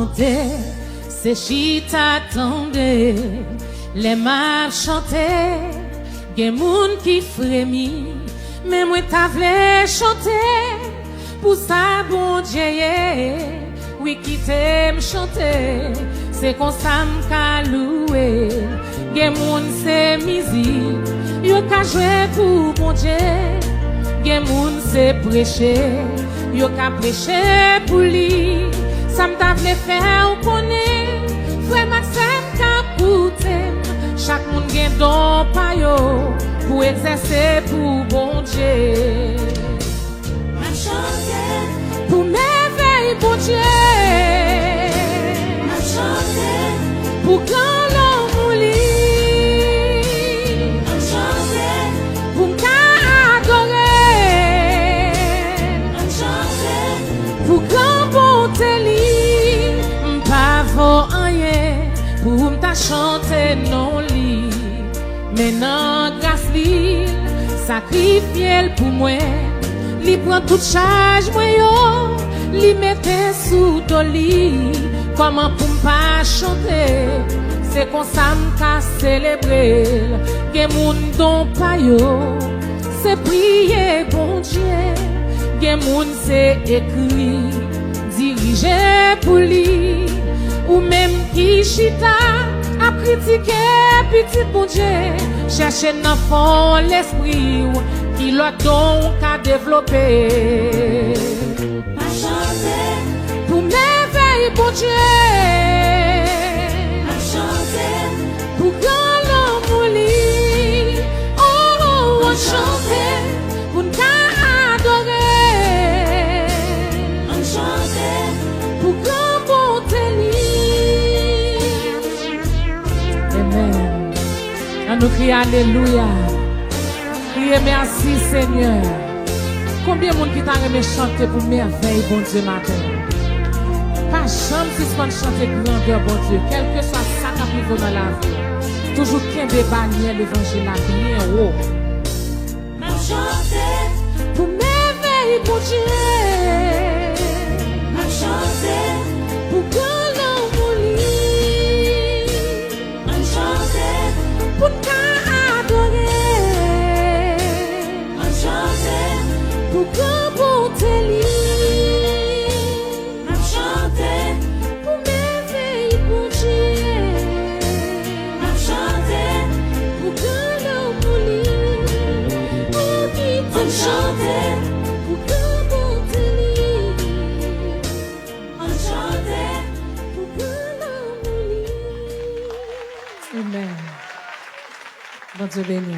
chanter, c'est chita tendé, les mains chanter, gen moun qui frémit, mais moi ta vle chanter, pour ça bon Dieu, oui qui t'aime chanter, c'est comme ça m'ka loué, gen moun c'est musique, yo ka jouer pour bon Dieu, gen moun c'est prêcher, yo ka prêcher pour lui, ça m'ta vle faire ou connaît, frère Maxime ka pouté, chaque moun gen don pa yo, pour exercer pour bon Dieu. Ma chanter, Pour merveille bon Dieu. ma chanter, Pour grand l'homme ou li. ma chanter, Pour m'ka adorer. ma chanter, Pour grand bonté li. M'pa vo rien. Pour m'ta chanter non li. Mais non grâce li. Sacrifier pour moi. Li prend toute charge moi yo, li mette sous ton lit. Comment pour m'pas chanter, c'est comme ça m'ka célébrer. Gen moun don pa yo, c'est prier bon Dieu. Gen moun c'est écrit, diriger pour lui. Ou même qui chita, a critiquer petit bon Dieu. Chercher dans fond l'esprit qui l'a donc à développer. ma chanter, Pour merveille bon Dieu. ma chanter, Pour grand l'homme ou li. Oh, oh, oh, chanter. Pour nous adorer. ma chanter, Pour grand bonté li. Amen. On nous crie Alléluia. Criez merci Seigneur. Combien de monde qui t'a aimé chanter pour merveille, bon Dieu, matin? Pas jamais suspendre chanter grandeur, bon Dieu, quel que soit ça qui arrive dans la vie. Toujours qu'un des bannières, l'évangile a bien haut. ma chanter, Pour merveille, bon Dieu. ma chanter, Pour grand l'homme ou li. ma chanter, Pour t'adorer. ma chanter, Pour grand bonté li. ma chanter, Pour merveille, bon Dieu. ma chanter, Pour grand l'homme ou li. Oh, qui ma te chanter, pour grand bonté li. ma chanter. Pour grand l'homme ou li. Amen. Bon Dieu béni.